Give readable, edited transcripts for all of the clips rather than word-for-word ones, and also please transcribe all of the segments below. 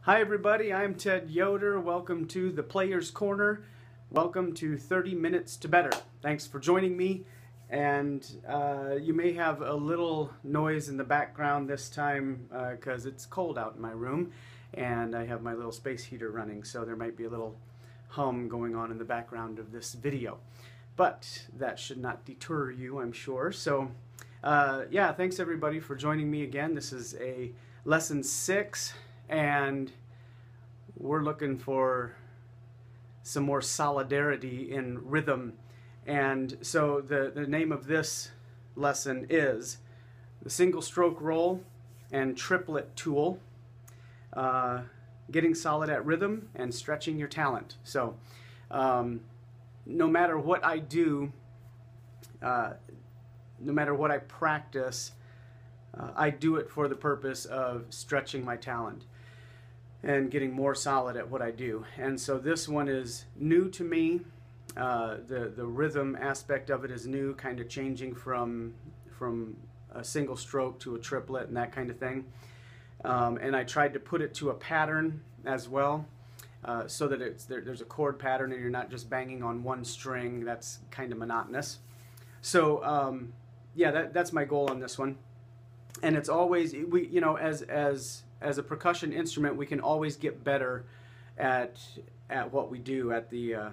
Hi everybody, I'm Ted Yoder. Welcome to the Player's Corner. Welcome to 30 Minutes to Better. Thanks for joining me. And you may have a little noise in the background this time because it's cold out in my room and I have my little space heater running, so there might be a little hum going on in the background of this video. But that should not deter you, I'm sure. So yeah, thanks everybody for joining me again. This is a lesson 6. And we're looking for some more solidarity in rhythm. And so the name of this lesson is the single stroke roll and triplet tool, getting solid at rhythm and stretching your talent. So no matter what I do, no matter what I practice, I do it for the purpose of stretching my talent and getting more solid at what I do. And so this one is new to me. The rhythm aspect of it is new, kind of changing from a single stroke to a triplet and that kind of thing. And I tried to put it to a pattern as well, so that there's a chord pattern and you're not just banging on one string. That's kind of monotonous. So yeah, that's my goal on this one. And it's always, you know, as a percussion instrument, we can always get better at what we do, at the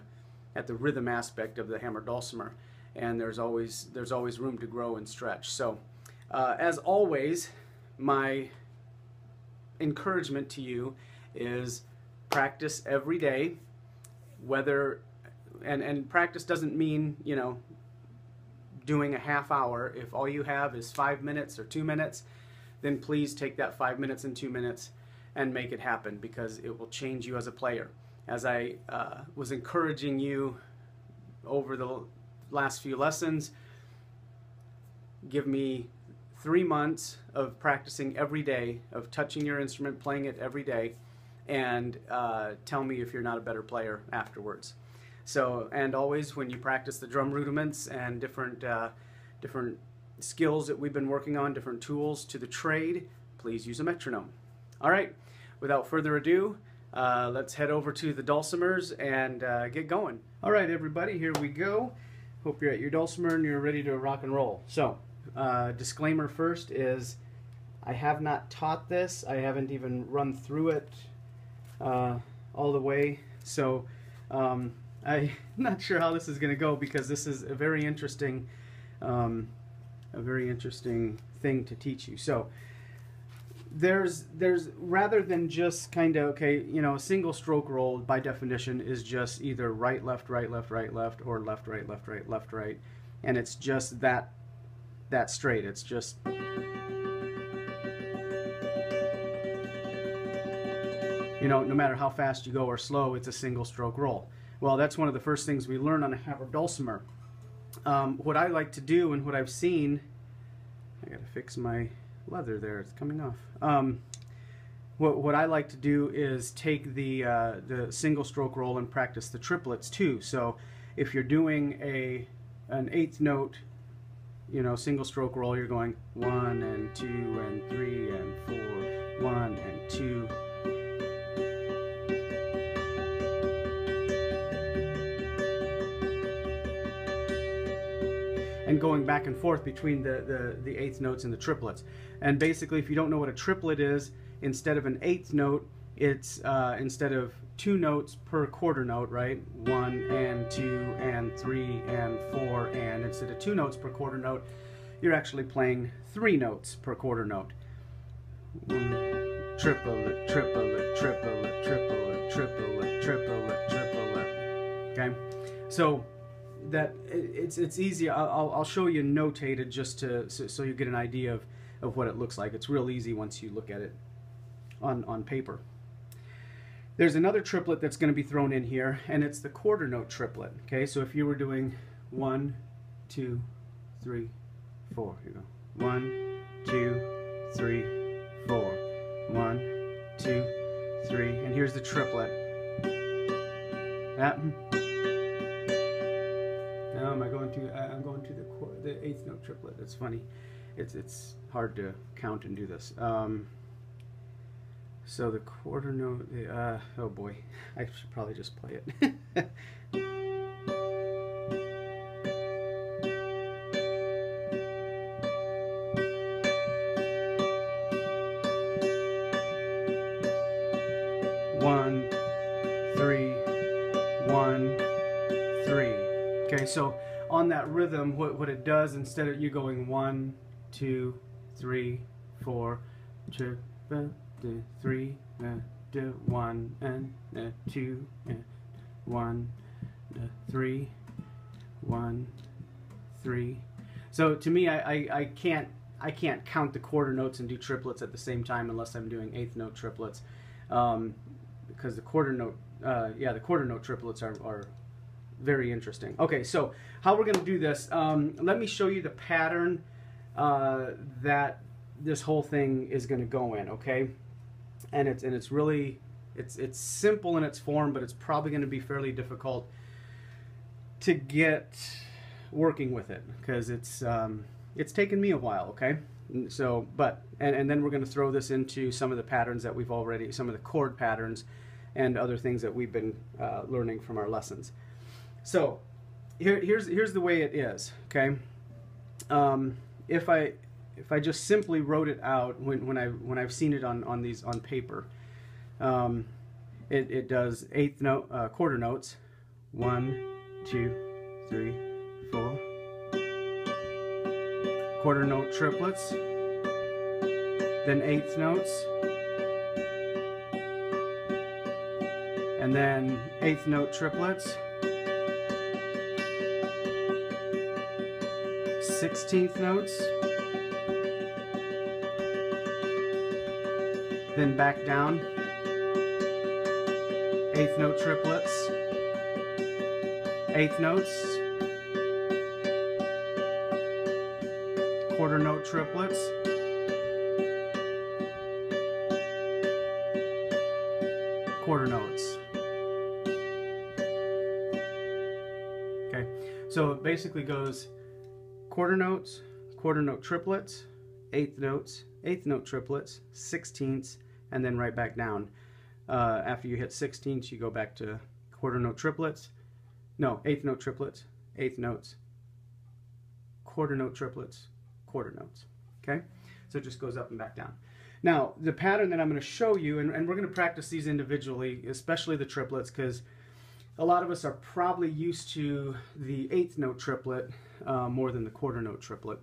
rhythm aspect of the hammer dulcimer, and there's always room to grow and stretch. So as always, my encouragement to you is practice every day. Whether and practice doesn't mean, you know, doing a half hour. If all you have is 5 minutes or 2 minutes, then please take that 5 minutes and 2 minutes and make it happen, because it will change you as a player. As I was encouraging you over the last few lessons, give me 3 months of practicing every day, of touching your instrument, playing it every day, and tell me if you're not a better player afterwards. So, and always when you practice the drum rudiments and different skills that we've been working on, different tools to the trade, please use a metronome. All right, without further ado, let's head over to the dulcimers and get going. All right, everybody, here we go. Hope you're at your dulcimer and you're ready to rock and roll. So, disclaimer first is I have not taught this. I haven't even run through it all the way. So, I'm not sure how this is going to go, because this is a very interesting thing to teach you. So there's rather than just kind of, okay, you know, a single stroke roll by definition is just either right left right left right left, or left right left right left right, and it's just that straight. It's just, you know, no matter how fast you go or slow, it's a single stroke roll. Well, that's one of the first things we learn on a hammer dulcimer. What I like to do, and what I've seen, I gotta fix my leather there, it's coming off. What I like to do is take the single stroke roll and practice the triplets too. So if you're doing an 8th note, you know, single stroke roll, you're going 1 and 2 and 3 and 4, 1 and 2. And going back and forth between the 8th notes and the triplets. And basically, if you don't know what a triplet is, instead of an 8th note, it's instead of 2 notes per quarter note, right? 1 and 2 and 3 and 4, and instead of 2 notes per quarter note, you're actually playing 3 notes per quarter note. Triplet, triplet, triplet, triplet, triplet, triplet, triplet. Okay, so that it's easy. I'll show you notated just so you get an idea of what it looks like. It's real easy once you look at it on paper. There's another triplet that's going to be thrown in here, and it's the quarter note triplet. Okay, so if you were doing 1, 2, 3, 4, you go 1, 2, 3, 4, 1, 2, 3, and here's the triplet. That. Now am I going to? I'm going to the 8th note triplet. It's funny. It's hard to count and do this. So the quarter note, oh boy, I should probably just play it. 1, 3, 1, 3. Okay, so on that rhythm, what it does, instead of you going 1, 2, 3, 4, 2, 3, 1, and 2, 1, 3, 1, 3. So to me, I can't count the quarter notes and do triplets at the same time unless I'm doing eighth note triplets, because the quarter note, the quarter note triplets are very interesting. Okay, so how we're going to do this? Let me show you the pattern that this whole thing is going to go in. Okay, and it's really it's simple in its form, but it's probably going to be fairly difficult to get working with it because it's taken me a while. Okay, so and then we're going to throw this into some of the patterns that we've already, some of the chord patterns and other things that we've been learning from our lessons. So here's the way it is. Okay, if I just simply wrote it out when I've seen it on paper, it does eighth note quarter notes, 1, 2, 3, 4. Quarter note triplets, then eighth notes, and then eighth note triplets, 16th notes, then back down, eighth note triplets, eighth notes, quarter note triplets, quarter notes. Okay, so it basically goes quarter notes, quarter note triplets, eighth note triplets, sixteenths, and then right back down. After you hit sixteenths, you go back to quarter note triplets, no, eighth note triplets, eighth notes, quarter note triplets, quarter notes. Okay, so it just goes up and back down. Now the pattern that I'm going to show you, and we're going to practice these individually, especially the triplets, because a lot of us are probably used to the eighth note triplet more than the quarter note triplet,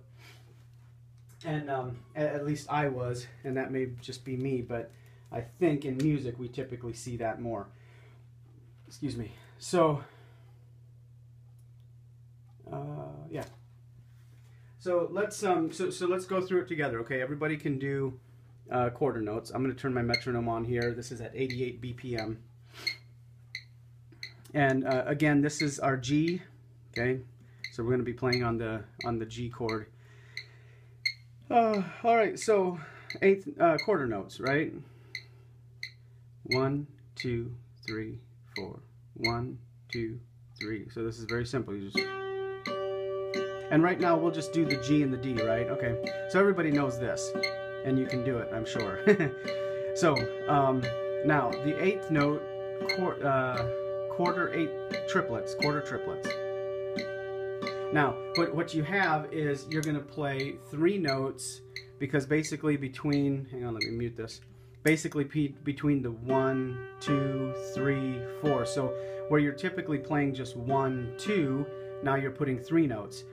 and at least I was, and that may just be me, but I think in music we typically see that more. Excuse me. So yeah. So let's let's go through it together. Okay, everybody can do quarter notes. I'm going to turn my metronome on here. This is at 88 BPM. And again, this is our G. Okay, so we're going to be playing on the G chord. All right, so eighth quarter notes, right? 1, 2, 3, 4. 1, 2, 3. So this is very simple. You just, and right now we'll just do the G and the D, right? Okay, so everybody knows this, and you can do it, I'm sure. So now the eighth note, quarter triplets. Now what you have is you're going to play 3 notes, because basically between, hang on, let me mute this. Basically between the 1, 2, 3, 4. So where you're typically playing just 1, 2, now you're putting 3 notes.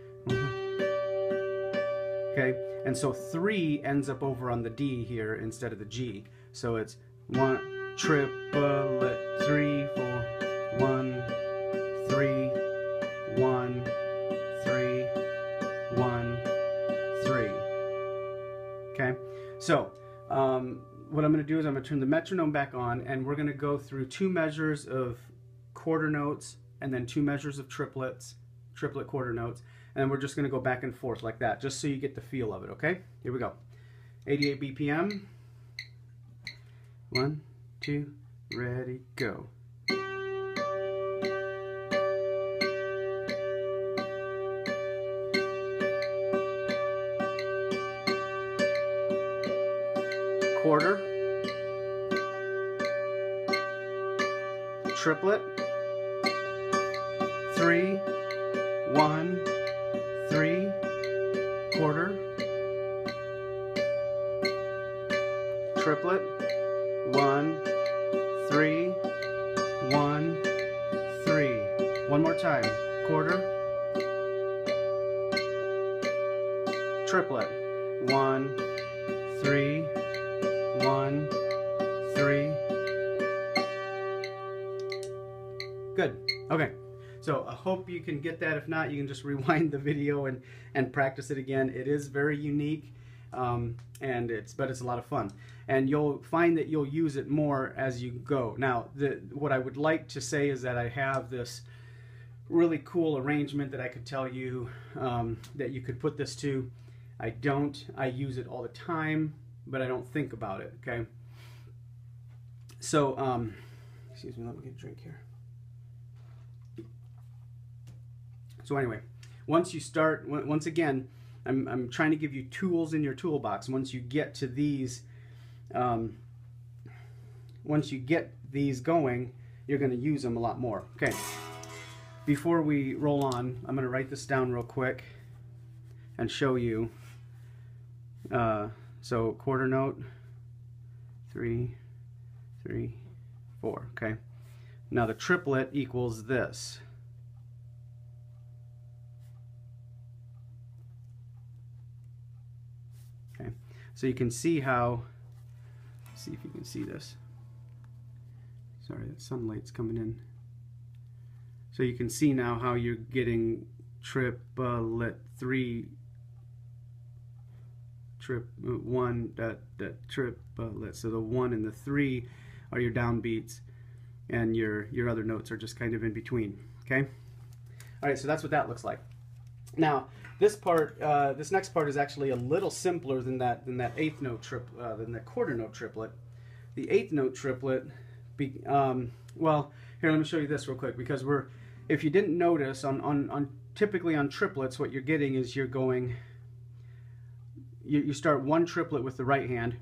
Okay, and so 3 ends up over on the D here instead of the G. So it's 1 triplet 3, 4, 1, 3, 1, 3, 1, 3. Okay, so what I'm going to do is I'm going to turn the metronome back on, and we're going to go through 2 measures of quarter notes and then 2 measures of triplet quarter notes, and then we're just going to go back and forth like that, just so you get the feel of it. Okay, here we go. 88 BPM. 1, 2, ready, go. Quarter, triplet, 3, 1, 3, quarter, triplet, 1, 3, 1, 3. One more time, quarter, triplet, 1, 3, 1, 3. Good. Okay. So I hope you can get that. If not, you can just rewind the video and practice it again. It is very unique, but it's a lot of fun. And you'll find that you'll use it more as you go. Now, what I would like to say is that I have this really cool arrangement that I could tell you that you could put this to. I don't. I use it all the time, but I don't think about it, okay? So, excuse me, let me get a drink here. So anyway, once you start, once again, I'm trying to give you tools in your toolbox. Once you get to these, once you get these going, you're going to use them a lot more. Okay, before we roll on, I'm going to write this down real quick and show you. So quarter note, 3, 3, 4, okay? Now the triplet equals this. Okay, so you can see how, let's see if you can see this. Sorry, the sunlight's coming in. So you can see now how you're getting triplet 3, one, triplet. So the 1 and the 3 are your downbeats, and your other notes are just kind of in between. Okay. All right. So that's what that looks like. Now this part, this next part is actually a little simpler than that eighth note than the quarter note triplet. The eighth note triplet. Well, here, let me show you this real quick, because if you didn't notice, typically on triplets, what you're getting is you're going. You start one triplet with the right hand,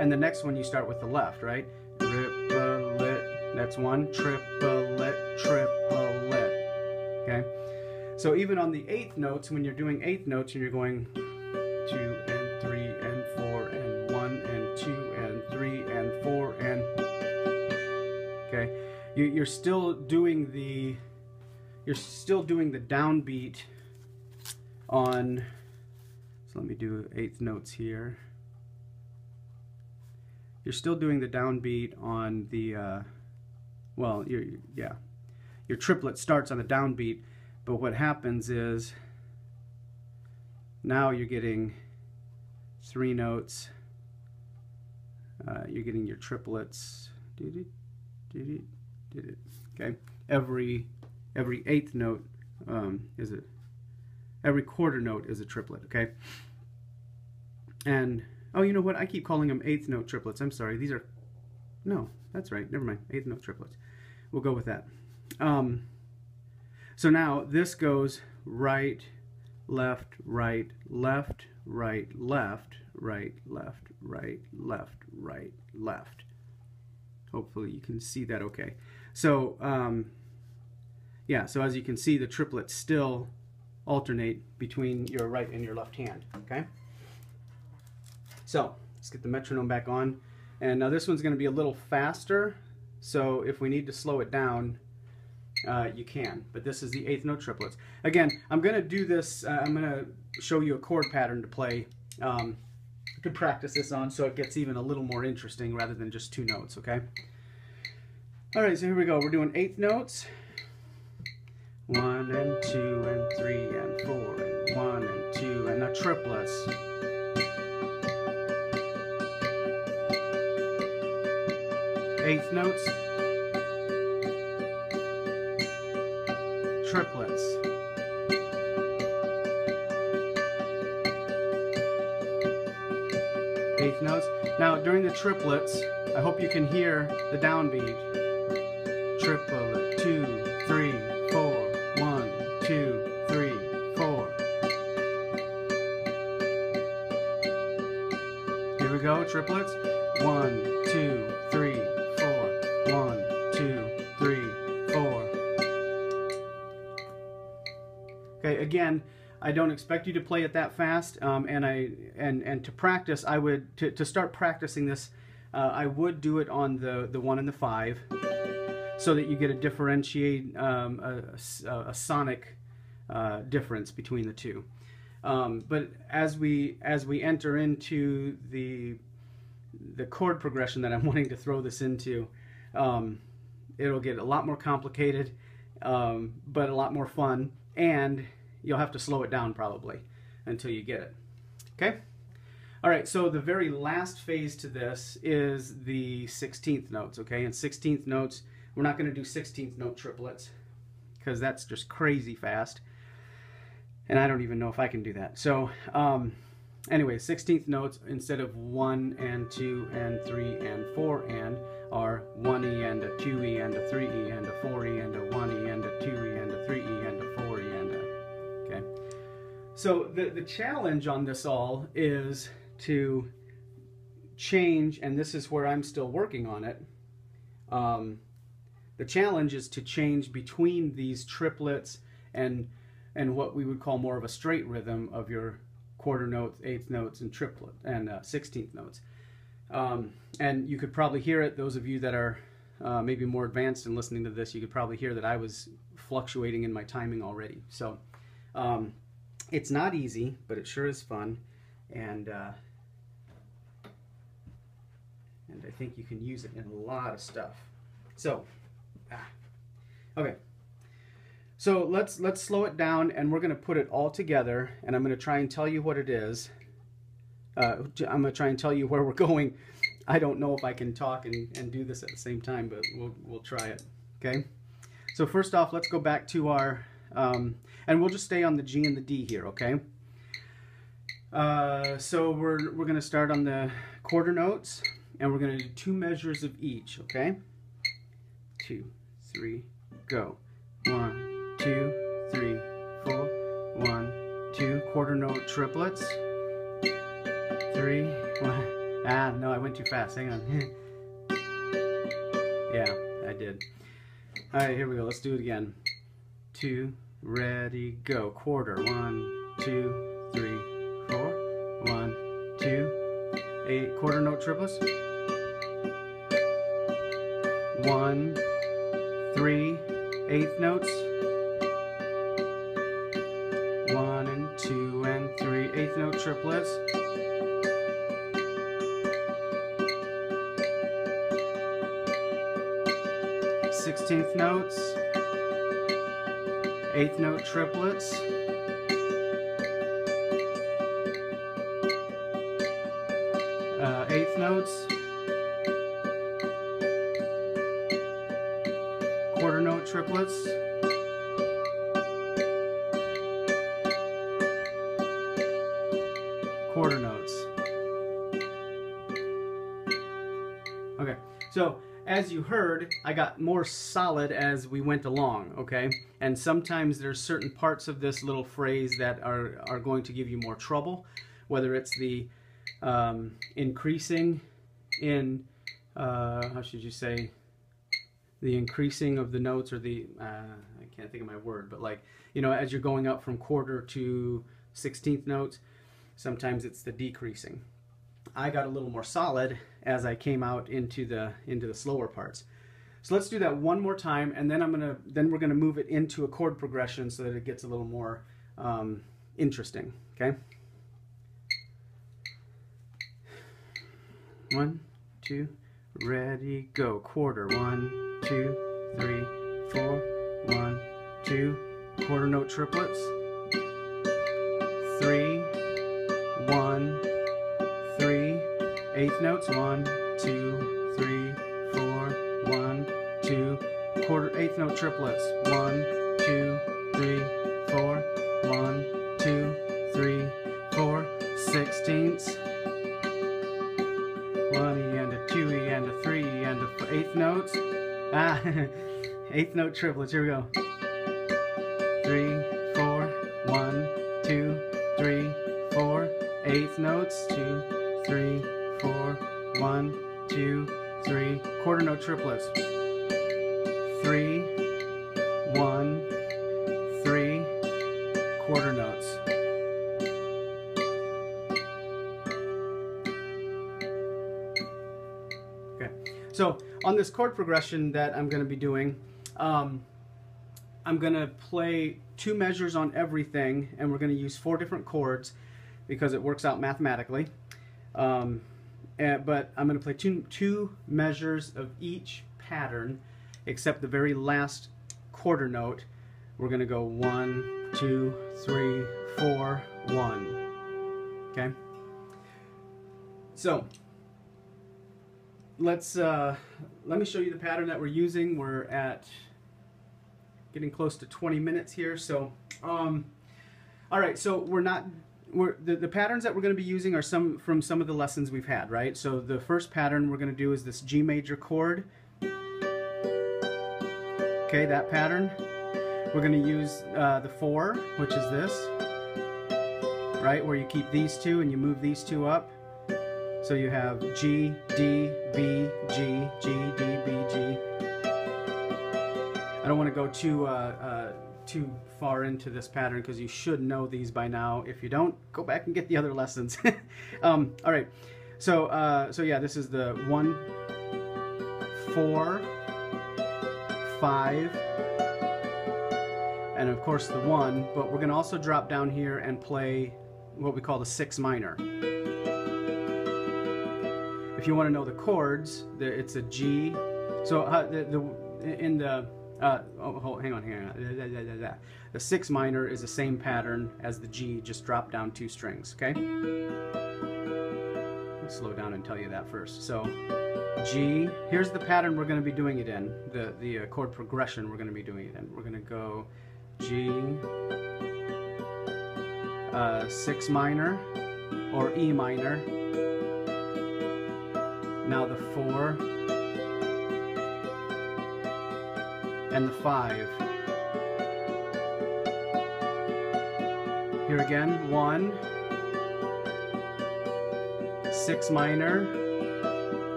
and the next one you start with the left, right? Triplet, that's one, triplet, triplet, okay? So even on the eighth notes, when you're doing eighth notes and you're going 2 and 3 and 4 and 1 and 2 and 3 and 4 and, okay? You're still doing the downbeat on, so let me do eighth notes here. You're still doing the downbeat on the, well, your triplet starts on the downbeat, but what happens is now you're getting 3 notes. You're getting your triplets. Okay, every eighth note every quarter note is a triplet, okay? And, oh, you know what? I keep calling them eighth note triplets. I'm sorry. These are, no, that's right. Never mind. Eighth note triplets. We'll go with that. So now this goes right, left, right, left, right, left, right, left, right, left, right, left. Hopefully you can see that okay. So, yeah, so as you can see, the triplets still alternate between your right and your left hand, okay? So let's get the metronome back on, and now this one's going to be a little faster, so if we need to slow it down, you can, but this is the eighth note triplets. Again, I'm going to do this, I'm going to show you a chord pattern to play, to practice this on, so it gets even a little more interesting rather than just 2 notes, okay? Alright, so here we go. We're doing eighth notes. 1 and 2 and 3 and 4 and 1 and 2 and the triplets. Eighth notes, triplets. Eighth notes. Now during the triplets, I hope you can hear the downbeat. Triplet, 2, 3, 4. 1, 2, 3, 4. Here we go, triplets. 1, 2, 3, again, I don't expect you to play it that fast, and to practice, I would to start practicing this, I would do it on the 1 and the 5, so that you get a differentiate a sonic difference between the two. But as we enter into the chord progression that I'm wanting to throw this into, it'll get a lot more complicated, but a lot more fun, and you'll have to slow it down probably until you get it. Okay? All right, so the very last phase to this is the 16th notes, okay? And 16th notes, we're not going to do 16th note triplets because that's just crazy fast. And I don't even know if I can do that. So anyway, 16th notes, instead of 1 and 2 and 3 and 4 and, are 1E and a 2E and a 3E and a 4E and a 1E and a 2E and a 3E and a 4E and a, okay? So the challenge on this all is to change, and this is where I'm still working on it. The challenge is to change between these triplets and what we would call more of a straight rhythm of your quarter notes, eighth notes, and triplet and 16th notes. And you could probably hear it. Those of you that are maybe more advanced in listening to this, you could probably hear that I was fluctuating in my timing already. So it's not easy, but it sure is fun, and I think you can use it in a lot of stuff. So, okay. So let's slow it down, and we're going to put it all together, and I'm going to try and tell you what it is. I'm going to try and tell you where we're going. I don't know if I can talk and do this at the same time, but we'll try it. Okay. So first off, let's go back to our, and we'll just stay on the G and the D here. Okay. So we're going to start on the quarter notes, and we're going to do 2 measures of each. Okay. 2, 3, go. 1, 2, 3, 4. 1, 2. Quarter note triplets. 3, 1. Ah, no, I went too fast. Hang on. Yeah, I did. All right, here we go. Let's do it again. 2, ready, go. Quarter. 1, 2, 3, 4. 1, 2. 8. Quarter note triplets. 1, 3. Eighth notes. 1 and 2 and 3. Eighth note triplets. 16th notes. Eighth note triplets. Eighth notes. Quarter note triplets. Quarter notes. Okay, so as you heard, I got more solid as we went along, okay? And sometimes there's certain parts of this little phrase that are going to give you more trouble, whether it's the increasing in, how should you say, the increasing of the notes, or the, I can't think of my word, but like, you know, as you're going up from quarter to 16th notes, sometimes it's the decreasing. I got a little more solid as I came out into the slower parts. So let's do that one more time, and then we're gonna move it into a chord progression so that it gets a little more interesting. Okay. 1, 2, ready, go. Quarter. 1, 2, 3, 4. 1, 2. Quarter note triplets. 3, 1, 3. Eighth notes. 1, 2, 3, 4. 1, 2. Quarter eighth note triplets. 1, 2, 3, 4. 1, 2, 3, 4. 16ths. 1E and a 2E and a 3E and a eighth notes. Ah, eighth note triplets. Here we go. 3, 4. 1, 2, 3, 4. Eighth notes. 2, 3, 4. 1, 2, 3. Quarter note triplets. 3, 1, 3. Quarter So on this chord progression that I'm going to be doing, I'm going to play 2 measures on everything, and we're going to use 4 different chords because it works out mathematically. But I'm going to play two measures of each pattern, except the very last quarter note. We're going to go 1, 2, 3, 4, 1. Okay? So let me show you the pattern that we're using. We're at getting close to 20 minutes here. So all right, so the patterns that we're going to be using are from some of the lessons we've had, right? So the first pattern we're going to do is this G major chord. Okay, that pattern. We're going to use the 4, which is this, right, where you keep these 2 and you move these 2 up. So you have G, D, B, G, G, D, B, G. I don't want to go too far into this pattern because you should know these by now. If you don't, go back and get the other lessons. All right. So yeah, this is the 1, 4, 5, and of course the 1. But we're going to also drop down here and play what we call the 6 minor. If you want to know the chords, it's a G. So hang on. The 6 minor is the same pattern as the G, just drop down 2 strings. Okay. I'll slow down and tell you that first. So G. Here's the pattern we're going to be doing it in. The chord progression we're going to be doing it in. We're going to go G, 6 minor, or E minor. Now the 4 and the 5. Here again, 1, 6 minor,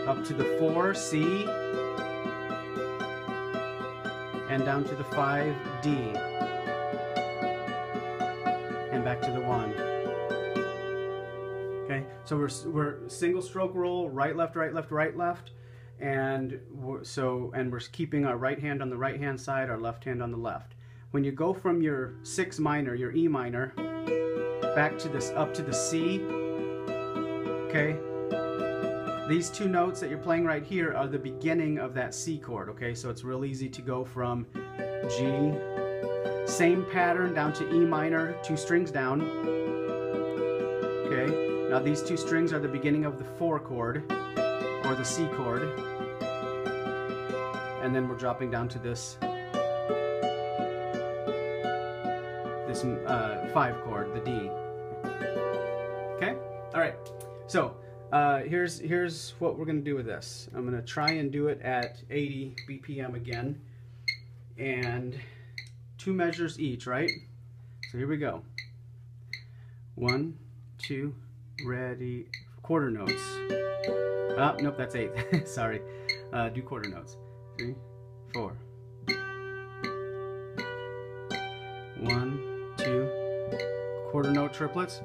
up to the 4, C, and down to the 5, D, and back to the 1. Okay, so we're single stroke roll, right, left, right, left, right, left, and we're keeping our right hand on the right hand side, our left hand on the left. When you go from your 6 minor, your E minor, back to this, up to the C, okay, these 2 notes that you're playing right here are the beginning of that C chord, okay, so it's real easy to go from G, same pattern, down to E minor, 2 strings down, okay. Now these 2 strings are the beginning of the 4 chord, or the C chord, and then we're dropping down to this 5 chord, the D. Okay? All right. So here's what we're going to do with this. I'm going to try and do it at 80 BPM again, and 2 measures each, right? So here we go. 1, 2, ready, quarter notes. Oh, nope, that's 8. Sorry. Do quarter notes. 3, 4. 1, 2, quarter note triplets.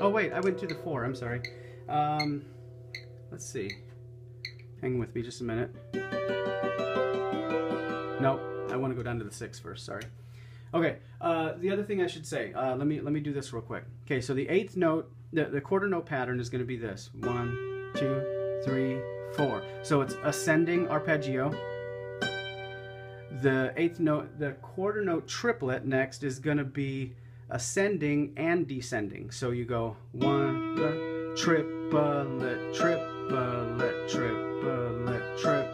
Oh wait, I went to the 4, I'm sorry. Let's see. Hang with me just a minute. Nope, I want to go down to the 6 first, sorry. Okay, the other thing I should say, let me do this real quick. Okay, so the 8th note, the quarter note pattern is going to be this. 1, 2, 3, 4. So it's ascending arpeggio. The 8th note, the quarter note triplet next is going to be ascending and descending. So you go 1, triplet, triplet, triplet, triplet.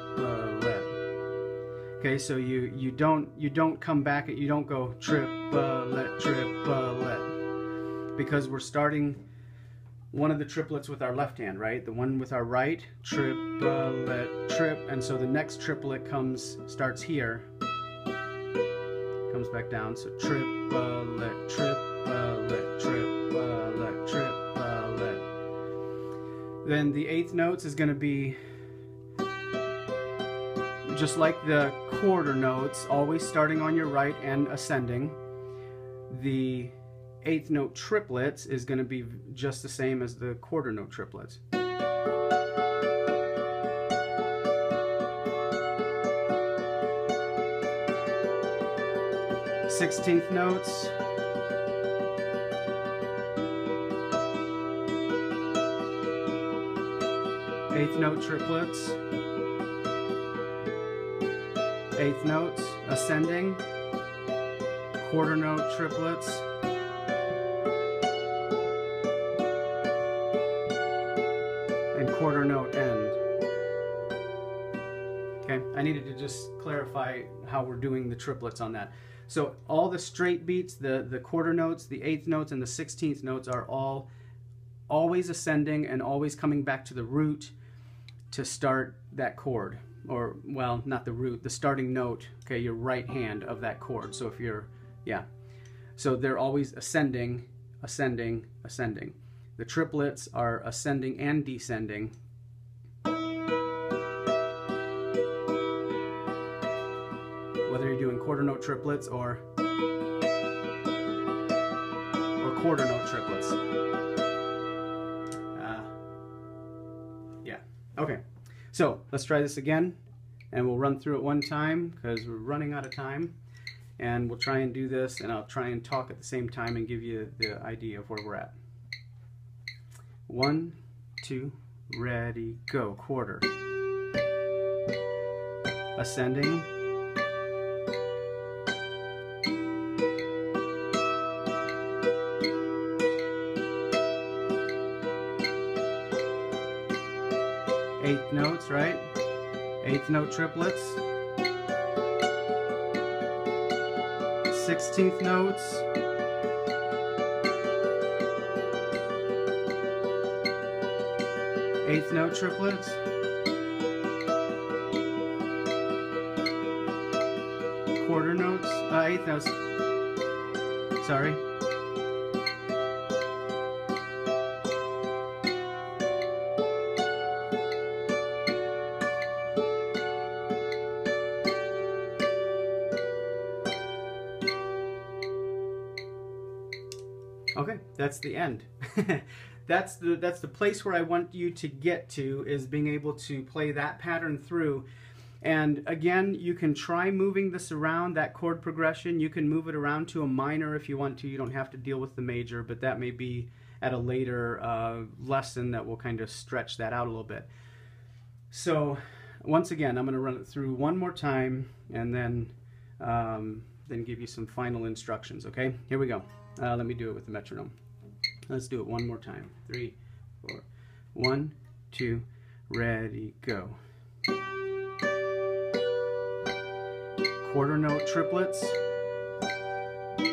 Okay, so you don't come back, you don't go triplet, triplet, because we're starting one of the triplets with our left hand, right? The one with our right, triplet, trip, and so the next triplet starts here, comes back down, so triplet, triplet, triplet, triplet. Then the 8th notes is going to be just like the quarter notes, always starting on your right and ascending. The eighth note triplets is going to be just the same as the quarter note triplets. 16th notes, eighth note triplets, eighth notes, ascending, quarter note triplets, and quarter note end. Okay, I needed to just clarify how we're doing the triplets on that. So all the straight beats, the quarter notes, the eighth notes, and the 16th notes are all always ascending and always coming back to the root to start that chord. Or, well, not the root, the starting note, okay, your right hand of that chord. So if you're, yeah. So they're always ascending, ascending, ascending. The triplets are ascending and descending. Whether you're doing quarter note triplets or quarter note triplets. Yeah, okay. So let's try this again, and we'll run through it one time because we're running out of time. And we'll try and do this, and I'll try and talk at the same time and give you the idea of where we're at. 1, 2, ready, go. Quarter. Ascending. Eighth notes, right? Eighth note triplets. 16th notes. Eighth note triplets. Quarter notes, eighth notes. Sorry. Okay, that's the end. That's the place where I want you to get to, is being able to play that pattern through. And again, you can try moving this around, that chord progression. You can move it around to a minor if you want to. You don't have to deal with the major, but that may be at a later lesson that will kind of stretch that out a little bit. So once again, I'm going to run it through one more time and then give you some final instructions, okay? Here we go. Let me do it with the metronome. Let's do it one more time. 3, 4. 1, 2, ready, go. Quarter note triplets. 3,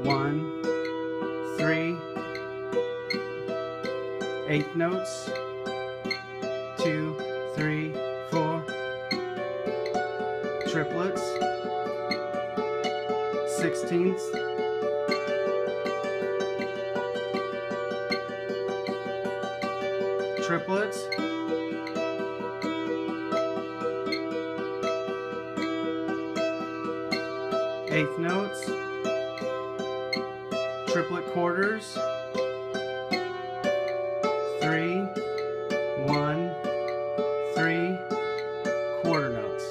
1, 3. Eighth notes. 2, 3, 4. Triplets. 16ths. Triplets. Eighth notes. Triplet quarters. 3, 1, 3. Quarter notes.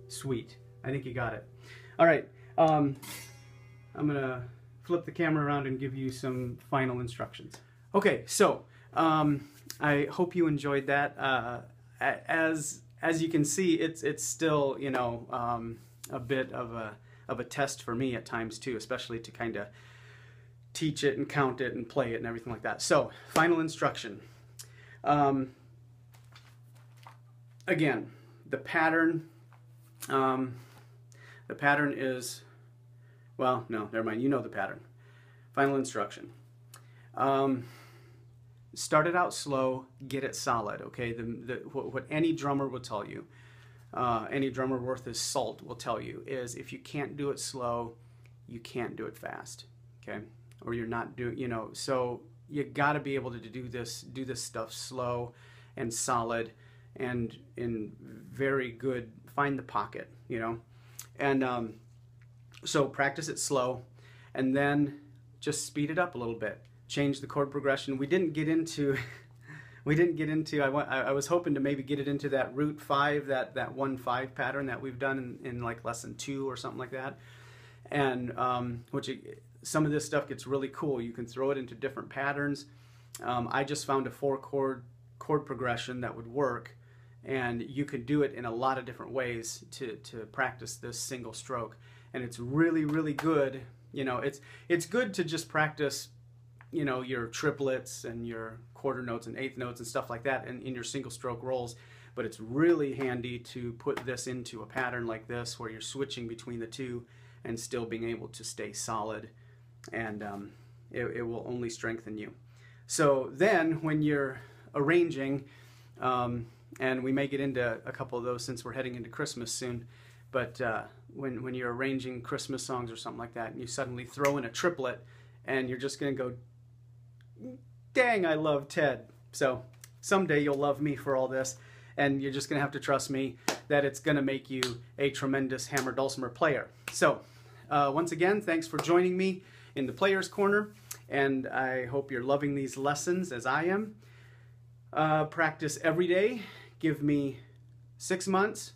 Sweet. I think you got it. All right. I'm going to flip the camera around and give you some final instructions. Okay, so I hope you enjoyed that. As you can see, it's still, you know, a bit of a test for me at times too, especially to kind of teach it and count it and play it and everything like that. So, final instruction. Again, the pattern is, well, no, never mind. You know the pattern. Final instruction. Start it out slow, get it solid, okay? What any drummer will tell you, any drummer worth his salt will tell you, is if you can't do it slow, you can't do it fast, okay? Or you're not doing, you know, so you got to be able to do this stuff slow and solid and in very good, find the pocket, you know. And so practice it slow, and then just speed it up a little bit. Change the chord progression. We didn't get into I was hoping to maybe get it into that root 5, that 1-5 pattern that we've done in like lesson 2 or something like that. And some of this stuff gets really cool. You can throw it into different patterns. I just found a 4-chord chord progression that would work, and you can do it in a lot of different ways to practice this single stroke. And it's really, really good. You know, it's good to just practice, you know, your triplets and your quarter notes and eighth notes and stuff like that in your single stroke rolls. But it's really handy to put this into a pattern like this where you're switching between the two and still being able to stay solid, and it will only strengthen you. So then when you're arranging, and we may get into a couple of those since we're heading into Christmas soon, but when you're arranging Christmas songs or something like that, and you suddenly throw in a triplet, and you're just going to go, dang, I love Ted. So someday you'll love me for all this, and you're just going to have to trust me that it's going to make you a tremendous hammer dulcimer player. So once again, thanks for joining me in the Player's Corner, and I hope you're loving these lessons as I am. Practice every day. Give me 6 months.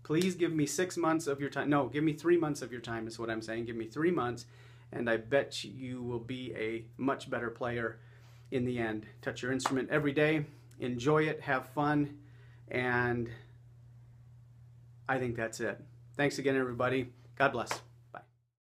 Please give me 6 months of your time. No, give me 3 months of your time is what I'm saying. Give me 3 months, and I bet you will be a much better player in the end. Touch your instrument every day. Enjoy it. Have fun. And I think that's it. Thanks again, everybody. God bless.